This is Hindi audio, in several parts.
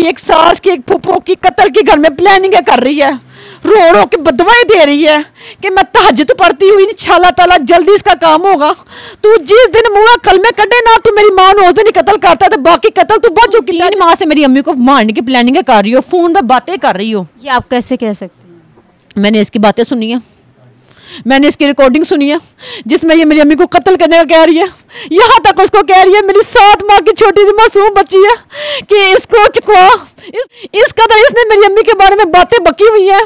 एक सास की, एक फूफो की कत्ल की घर में प्लानिंग कर रही है, रो रो के बदवाएं दे रही है कि मैं तहज्जुद पढ़ती हुई इंशाल्लाह ताला जल्दी इसका काम होगा। तू जिस दिन मुँह कलमे कटे ना, तू मेरी माँ उस दिन ही कत्ल करता है, तो बाकी कत्ल तू बहुत चुकी। 3 माह से मेरी अम्मी को मारने की प्लानिंग कर रही हो, फोन पर बातें कर रही हो। ये आप कैसे कह सकते हैं? मैंने इसकी बातें सुनी है, मैंने इसकी रिकॉर्डिंग सुनी है जिसमें ये मेरी अम्मी को कत्ल करने का कह रही है। यहाँ तक उसको कह रही है मेरी 7 माह की छोटी सी मासूम बच्ची है कि इसको चुकवा। इस कदर इसने मेरी अम्मी के बारे में बातें बकी हुई है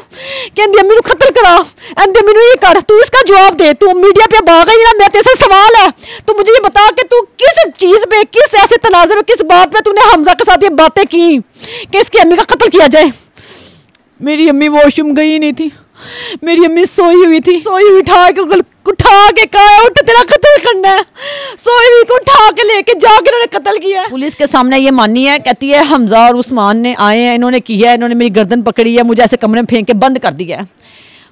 कि अंधी अम्मी को कत्ल करा, अंधी अम्मी को ये कर। तू इसका जवाब दे, तू मीडिया पे भाग गई ना, मैं तेरे से सवाल है, तू मुझे ये बता कि तू किस चीज़ पे, किस ऐसे तनाज़े में, किस बात पे तूने हमजा के साथ ये बातें की कि इसकी अम्मी का कत्ल किया जाए। मेरी अम्मी वॉशरूम गई नहीं थी, मेरी अम्मी सोई हुई थी, सोई हुई उठा के कहा उठ तेरा कत्ल करना है, सोई हुई को उठा के लेके जाके उन्होंने कत्ल किया है। पुलिस के सामने ये मानी है, कहती है हमजा और उस्मान ने आए हैं, इन्होंने किया है, इन्होंने मेरी गर्दन पकड़ी है, मुझे ऐसे कमरे में फेंक के बंद कर दिया है।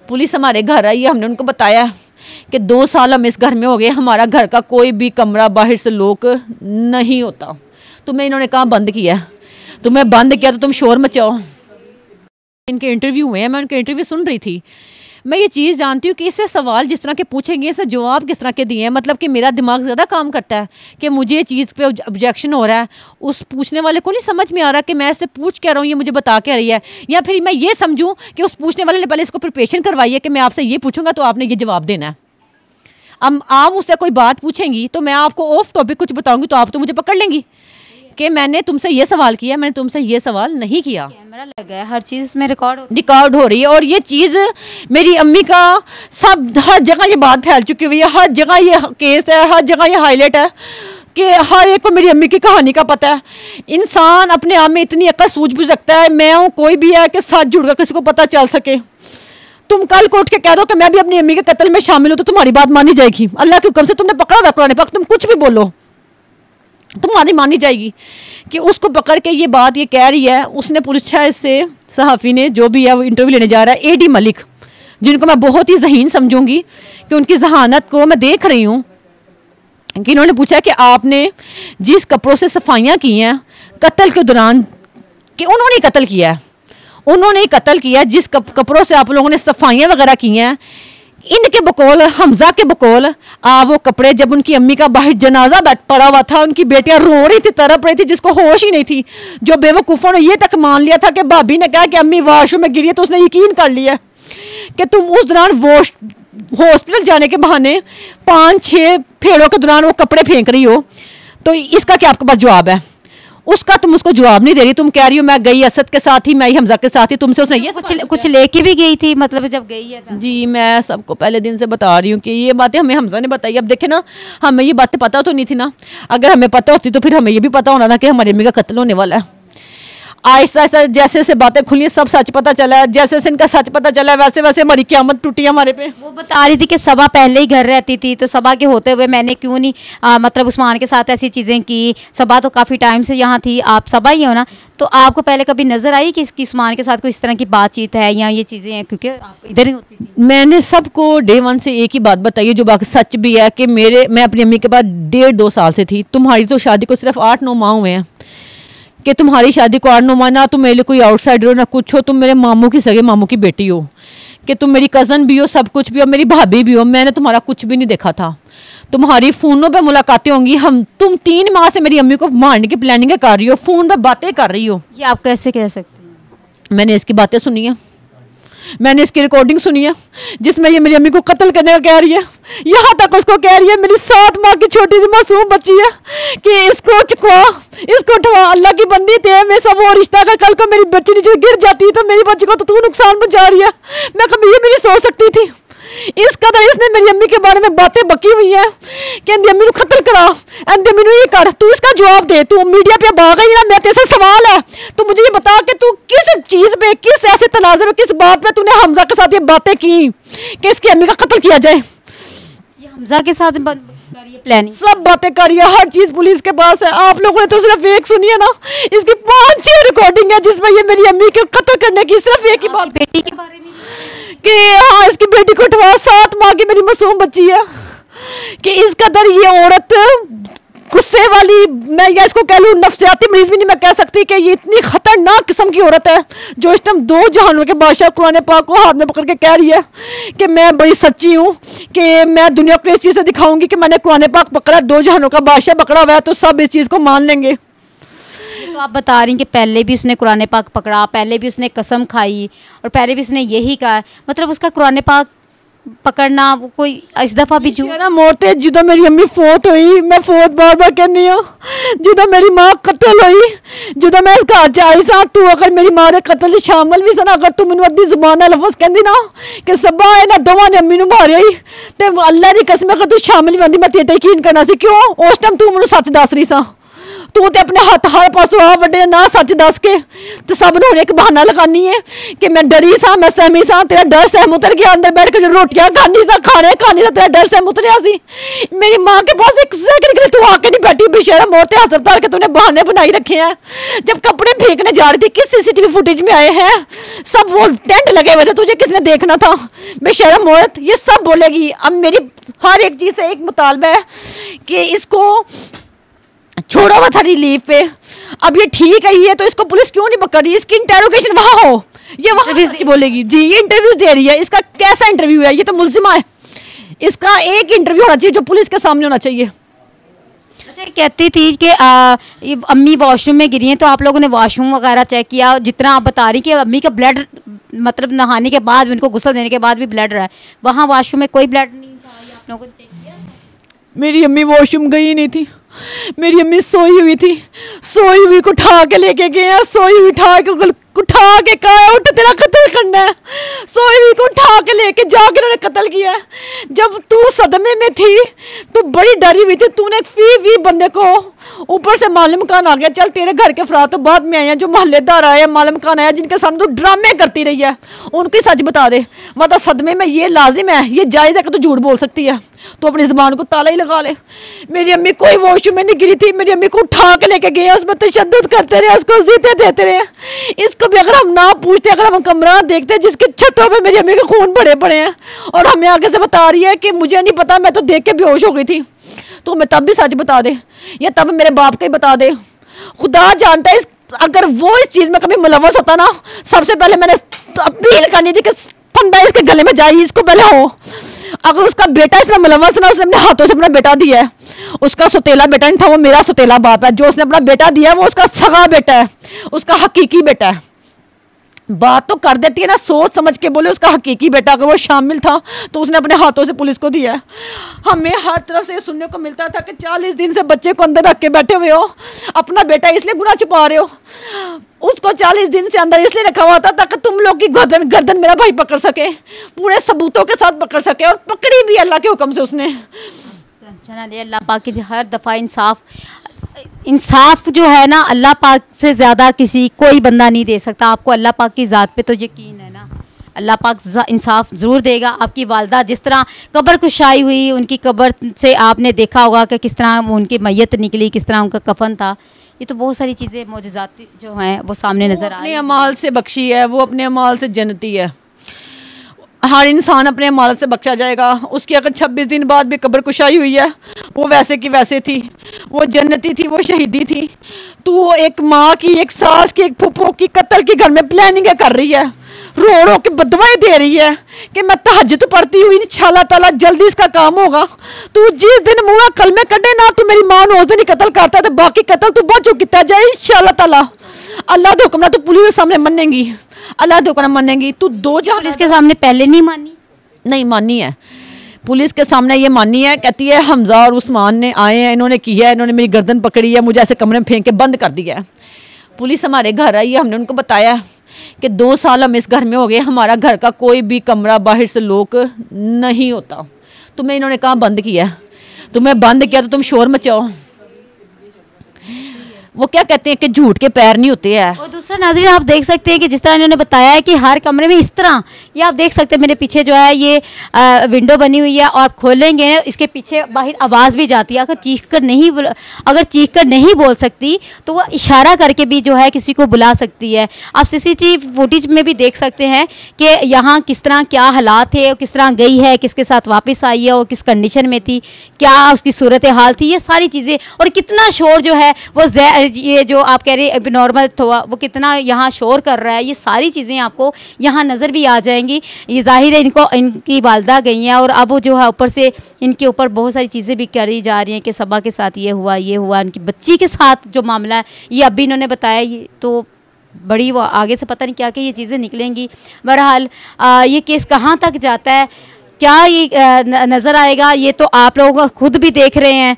पुलिस हमारे घर आई है, हमने उनको बताया कि 2 साल हम इस घर में हो गए, हमारा घर का कोई भी कमरा बाहर से लॉक नहीं होता, तुम्हें इन्होंने कहाँ बंद किया है, तुम्हें बंद किया तो तुम शोर मचाओ। इनके इंटरव्यू हुए हैं, मैं उनके इंटरव्यू सुन रही थी, मैं ये चीज़ जानती हूँ कि इससे सवाल जिस तरह के पूछेंगे, इससे जवाब किस तरह के दिए हैं, मतलब कि मेरा दिमाग ज़्यादा काम करता है कि मुझे ये चीज़ पे ऑब्जेक्शन हो रहा है, उस पूछने वाले को नहीं समझ में आ रहा कि मैं इससे पूछ क्या रहा हूँ, ये मुझे बता क्या रही है, या फिर मैं ये समझूँ कि उस पूछने वाले ने पहले इसको प्रिपरेशन करवाई है कि मैं आपसे ये पूछूंगा तो आपने ये जवाब देना है। अब आप मुझसे कोई बात पूछेंगी तो मैं आपको ऑफ टॉपिक कुछ बताऊँगी तो आप तो मुझे पकड़ लेंगी कि मैंने तुमसे ये सवाल किया, मैंने तुमसे ये सवाल नहीं किया। कैमरा लगा है, हर चीज़ में रिकॉर्ड हो रही है, और ये चीज़ मेरी अम्मी का सब हर जगह ये बात फैल चुकी हुई है, हर जगह ये केस है, हर जगह ये हाईलाइट है कि हर एक को मेरी अम्मी की कहानी का पता है। इंसान अपने आप में इतनी अक्ल सूझबूझ रखता है, मैं हूँ कोई भी है कि साथ जुड़ कर किसी को पता चल सके। तुम कल को उठ के कह दो कि मैं भी अपनी अम्मी के कत्ल में शामिल हूँ तो तुम्हारी बात मानी जाएगी। अल्लाह के हुक्म से तुमने पकड़ा हुआ कुरान पाक, तुम कुछ भी बोलो तुम्हारी मानी जाएगी कि उसको पकड़ के ये बात ये कह रही है। उसने पूछा इससे सहाफ़ी ने, जो भी है वो इंटरव्यू लेने जा रहा है, एडी मलिक, जिनको मैं बहुत ही ज़हीन समझूंगी कि उनकी जहानत को मैं देख रही हूँ कि इन्होंने पूछा कि आपने जिस कपड़ों से सफाइयाँ की हैं कत्ल के दौरान, कि उन्होंने कत्ल किया है, उन्होंने ही कत्ल किया जिस कपड़ों से आप लोगों ने सफाइयाँ वगैरह की हैं, इनके बकौल, हमजा के बकौल, वो कपड़े जब उनकी अम्मी का बाहर जनाजा पड़ा हुआ था, उनकी बेटियां रो रही थी, तड़प रही थी, जिसको होश ही नहीं थी, जो बेवकूफ़ों ने ये तक मान लिया था कि भाभी ने कहा कि अम्मी वॉशरूम में गिरी है, तो उसने यकीन कर लिया कि तुम उस दौरान हॉस्पिटल जाने के बहाने 5-6 फेरों के दौरान वो कपड़े फेंक रही हो। तो इसका क्या आपके पास जवाब है? उसका तुम उसको जवाब नहीं दे रही। तुम कह रही हो मैं गई असद के साथ ही, मैं ही हमजा के साथ ही, तुमसे उसने ये कुछ लेके भी गई थी, मतलब जब गई है जी। मैं सबको पहले दिन से बता रही हूँ कि ये बातें हमें हमजा ने बताई। अब देखे ना, हमें ये बातें पता तो नहीं थी ना, अगर हमें पता होती तो फिर हमें ये भी पता होना ना कि हमारी अम्मी का कत्ल होने वाला है। आहिस्ता आहिस्ता जैसे जैसे बातें खुली, सब सच पता चला है, जैसे जैसे इनका सच पता चला है वैसे वैसे हमारी क़यामत टूटी हमारे पे। वो बता रही थी कि सबा पहले ही घर रहती थी, तो सबा के होते हुए मैंने क्यों नहीं मतलब उस्मान के साथ ऐसी चीज़ें की। सबा तो काफ़ी टाइम से यहाँ थी, आप सबा ही हो ना, तो आपको पहले कभी नज़र आई कि इसकी उस्मान के साथ कोई इस तरह की बातचीत है या ये चीज़ें हैं, क्योंकि आप इधर ही होती थी। मैंने सबको डे 1 से एक ही बात बताई है जो बाकी सच भी है कि मैं अपनी अम्मी के पास 1.5-2 साल से थी। तुम्हारी तो शादी को सिर्फ 8-9 माह हुए हैं, कि तुम्हारी शादी को 8-9 माह, ना तुम मेरे लिए कोई आउटसाइडर हो ना कुछ हो, तुम मेरे मामू की सगे मामू की बेटी हो, कि तुम मेरी कज़न भी हो, सब कुछ भी हो, मेरी भाभी भी हो। मैंने तुम्हारा कुछ भी नहीं देखा था, तुम्हारी फ़ोनों पे मुलाकातें होंगी। तुम 3 माह से मेरी अम्मी को मारने की प्लानिंग कर रही हो, फ़ोन पे बातें कर रही हो। ये आप कैसे कह सकते हैं? मैंने इसकी बातें सुनी है, मैंने इसकी रिकॉर्डिंग सुनी है जिसमें ये मेरी अम्मी को कत्ल करने का कह रही है। यहाँ तक उसको कह रही है मेरी 7 माह की छोटी सी मासूम बच्ची है कि इसको चुकवा, इसको उठवा, अल्लाह की बंदी थे मैं सब वो रिश्ता का, कल को मेरी बच्ची नीचे गिर जाती तो मेरी बच्ची को तो तू नुकसान पहुंचा रही है। मैं कभी ये भी नहीं सोच सकती थी। इस कदर इसने मेरी अम्मी के बारे में बातें बकी हुई है कि अंधी अम्मी को कत्ल करा, अंधी अम्मी को ये कर। तू इसका जवाब दे, तू मीडिया पे भाग गई ना, मैं तेरे से सवाल है, तू मुझे ये बता कि तू किस चीज़ पे, किस ऐसे तनाज़े में, किस बात पे तूने हमजा के साथ ये बातें की कि इसकी अम्मी का कत्ल किया जाए। ये हमजा के साथ प्लानिंग सब बातें करिए, हर चीज़ पुलिस के पास है। आप लोगों ने तो सिर्फ एक सुनी है ना, इसकी 5-6 रिकॉर्डिंग है जिसमें ये मेरी अम्मी को कत्ल करने की सिर्फ एक ही बात, बेटी के बारे में कि हाँ इसकी बेटी को उठवा, 7 माह की मेरी मासूम बच्ची है, कि इस कदर ये औरत गुस्से वाली, मैं या इसको कह लूँ नफ्सियाती मरीज भी नहीं मैं कह सकती, कि ये इतनी खतरनाक किस्म की औरत है जो इस टाइम दो जहानों के बादशाह कुरान पाक को हाथ में पकड़ के कह रही है कि मैं बड़ी सच्ची हूँ, कि मैं दुनिया को इस चीज़ से दिखाऊंगी कि मैंने कुरान पाक पकड़ा, दो जहानों का बादशाह पकड़ा हुआ है, तो सब इस चीज़ को मान लेंगे। तो आप बता रही हैं कि पहले भी उसने कुरान पाक पकड़ा, पहले भी उसने कसम खाई और पहले भी उसने यही कहा, मतलब उसका कुरान पाक पकड़ना वो कोई इस दफ़ा भी झूठ मेरा मोड़ते जो मेरी अम्मी फौत हुई, मैं फौत बार बार कहनी हूँ, जो मेरी माँ कत्ल हुई, जो मैं इस घर च आई सा, तू अगर मेरी माँ के कत्ल शामिल भी सन, अगर तू मैनू अद्धी जुबान लफज कहती ना कि सबा इन्होंने दोवां ने अम्मी मारिया ही, तो अल्लाह की कसम अगर तू शामिल भी होंगी मैं तेरे यकीन करना सी। क्यों उस टाइम तू मैनू सच दस रही सा, तू तो अपने हाथ हर पासों आ वड्डे ना सच दस के तो सब ने एक बहाना लगानी है कि मैं डरी सा, मैं सहमी सा, तेरा डर सहम उतर गया, अंदर बैठ के जो रोटियां खानी सा, खाने खानी सा, तेरा डर सहम उतरिया सी। मेरी माँ के पास एक सेकंड के लिए तू आके नहीं बैठी, बेशरम औरतें अस्पताल के तूने बहाने बनाई रखे हैं। जब कपड़े फेंकने जा रही थी किस CCTV फुटेज में आए हैं, सब वो टेंट लगे हुए थे, तुझे किसने देखना था बेशरम औरत, ये सब बोलेगी। अब मेरी हर एक चीज़ से एक मुतालबा है कि इसको छोड़ा हुआ था रिलीफ पे, अब ये ठीक है, ये तो इसको पुलिस क्यों नहीं पकड़ रही, इसकी इंटेरोगेशन वहाँ हो, ये वहाँ सच बोलेगी। जी ये इंटरव्यू दे रही है, इसका कैसा इंटरव्यू है, ये तो मुल्जिमा है, इसका एक इंटरव्यू होना चाहिए जो पुलिस के सामने होना चाहिए। अच्छा कहती थी कि ये अम्मी वॉशरूम में गिरी हैं, तो आप लोगों ने वॉशरूम वगैरह चेक किया, जितना आप बता रही कि अम्मी का ब्लड मतलब नहाने के बाद उनको गुस्सा देने के बाद भी ब्लड रहा है, वहाँ वॉशरूम में कोई ब्लड नहीं था, ये आप लोगों ने चेक किया? मेरी अम्मी वॉशरूम गई नहीं थी, मेरी अम्मी सोई हुई थी, सोई हुई को उठा के लेके गए हैं, सोई हुई उठा के कहा उठ तेरा कत्ल करना है, सोई हुई को उठा के लेके जाके उन्होंने कत्ल किया है। जब तू सदमे में थी तो बड़ी डरी हुई थी, तूने फी बंदे को ऊपर से मालूम खान आ गया, चल तेरे घर के अफराद तो बाद में आए हैं, जो मोहल्लेदार आए हैं, मालूम खान आया, जिनके सामने तू ड्रामे करती रही है, उनको ही सच बता दे। मतलब सदमे में ये लाजिम है, ये जायज़ है कि तू झूठ बोल सकती है, तो अपनी ज़बान को ताला ही लगा ले। मेरी अम्मी कोई वॉशरूम में नहीं गिरी थी, मेरी अम्मी को उठा के लेके गए, उसमें तशद्दुद करते रहे, उसको जीते देते रहे। इसको भी अगर हम ना पूछते, अगर हम कमरा देखते जिसके छतों पे मेरी अम्मी के खून भरे पड़े हैं और हमें आगे से बता रही है कि मुझे नहीं पता, मैं तो देख के बेहोश हो गई थी, तो मैं तब भी सच बता दे या तब मेरे बाप का ही बता दे। खुदा जानता है अगर वो इस चीज़ में कभी मुलव्वस होता ना, सबसे पहले मैंने अपील करनी थी कि फंदा इसके गले में जाए, इसको पहले हो। अगर उसका बेटा इसमें मुलव्वस ना, उसने अपने हाथों से अपना बेटा दिया है, उसका सुतेला बेटा नहीं था, वो मेरा सुतेला बाप है, जो उसने अपना बेटा दिया है वो उसका सगा बेटा है, उसका हकीकी बेटा है। बात तो कर देती है ना, सोच समझ के बोले उसका हकीकी बेटा, अगर वो शामिल था तो उसने अपने हाथों से पुलिस को दिया है। हमें हर तरफ से ये सुनने को मिलता था कि 40 दिन से बच्चे को अंदर रख के बैठे हुए हो, अपना बेटा इसलिए गुनाह छुपा रहे हो, उसको 40 दिन से अंदर इसलिए रखा हुआ था ताकि तुम लोग की गर्दन मेरा भाई पकड़ सके, पूरे सबूतों के साथ पकड़ सके, और पकड़ी भी अल्लाह के हुक्म से उसने। अल्लाह पाक की हर दफ़ा इंसाफ जो है ना, अल्लाह पाक से ज़्यादा किसी कोई बंदा नहीं दे सकता। आपको अल्लाह पाक की ज़ात पे तो यकीन है ना, अल्लाह पाक इंसाफ ज़रूर देगा। आपकी वालदा जिस तरह कब्र कुशाई हुई, उनकी कब्र से आपने देखा होगा कि किस तरह उनकी मैयत निकली, किस तरह उनका कफन था, ये तो बहुत सारी चीज़ें मौजज़ात जो हैं वो सामने नज़र आ रही हैं। अपने अमाल से बख्शी है, वो अपने अमाल से जन्नती है। हर इंसान अपने अमाल से बख्शा जाएगा। उसकी अगर 26 दिन बाद भी कब्र कुशाई हुई है, वो वैसे की वैसे थी, वो जन्नती थी, वो शहीदी थी। तू एक माँ की, एक सास की, एक फूफो की कत्ल की घर में प्लानिंग कर रही है, रो रो के बदवाएं दे रही है कि मैं तहज्जुद पढ़ती हुई इंशाअल्लाह ताला जल्दी इसका काम होगा। तू जिस दिन मुँह कलमे कटे ना, तू मेरी माँ उस दिन ही कत्ल करता है, तो बाकी कत्ल तू बहुत जो किया जाए इंशाअल्लाह ताला। अल्लाह के हुक्म ना तू पुलिस के सामने मनेंगी, अल्लाह के हुक्म मानेंगी। तू दो पुलिस के सामने पहले नहीं मानी? नहीं मानी है, पुलिस के सामने ये मानी है। कहती है हमजा और उस्मान ने आए हैं, इन्होंने किया है, इन्होंने मेरी गर्दन पकड़ी है, मुझे ऐसे कमरे में फेंक के बंद कर दिया है। पुलिस हमारे घर आई है, हमने उनको बताया कि 2 साल हम इस घर में हो गए, हमारा घर का कोई भी कमरा बाहर से लॉक नहीं होता। तुम्हें इन्होंने कहाँ बंद किया? तुम्हें बंद किया तो तुम शोर मचाओ। वो क्या कहते हैं कि झूठ के पैर नहीं होते हैं। और दूसरा नाज़रीन आप देख सकते हैं कि जिस तरह इन्होंने बताया है कि हर कमरे में इस तरह, ये आप देख सकते हैं मेरे पीछे जो है ये विंडो बनी हुई है, और आप खोलेंगे इसके पीछे बाहर आवाज़ भी जाती है। अगर चीख कर नहीं बोल सकती तो वो इशारा करके भी जो है किसी को बुला सकती है। आप CCTV फुटेज में भी देख सकते हैं कि यहाँ किस तरह क्या हालात थे, किस तरह गई है, किसके साथ वापस आई है और किस कंडीशन में थी, क्या उसकी सूरत हाल थी, ये सारी चीज़ें। और कितना शोर जो है वो ये जो आप कह रहे हैं नॉर्मल था वो कितना यहाँ शोर कर रहा है, ये सारी चीज़ें आपको यहाँ नज़र भी आ जाएंगी। ये जाहिर है इनकी वालदा गई हैं और अब जो है ऊपर से इनके ऊपर बहुत सारी चीज़ें भी करी जा रही हैं कि सबा के साथ ये हुआ, उनकी बच्ची के साथ जो मामला है ये अभी इन्होंने बताया। ये तो बड़ी वो आगे से पता नहीं क्या क्या ये चीज़ें निकलेंगी। बहरहाल ये केस कहाँ तक जाता है, क्या ये नज़र आएगा, ये तो आप लोग खुद भी देख रहे हैं।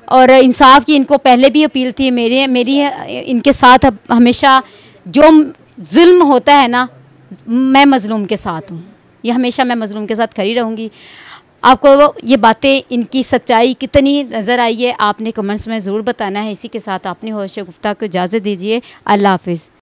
और इंसाफ की इनको पहले भी अपील थी, मेरी इनके साथ हमेशा जो जुल्म होता है ना, मैं मज़लूम के साथ हूँ, ये हमेशा मैं मज़लूम के साथ खड़ी रहूँगी। आपको ये बातें इनकी सच्चाई कितनी नज़र आई है आपने कमेंट्स में ज़रूर बताना है। इसी के साथ अपनी होश गुफ्ता को इजाज़त दीजिए। अल्लाह हाफिज़।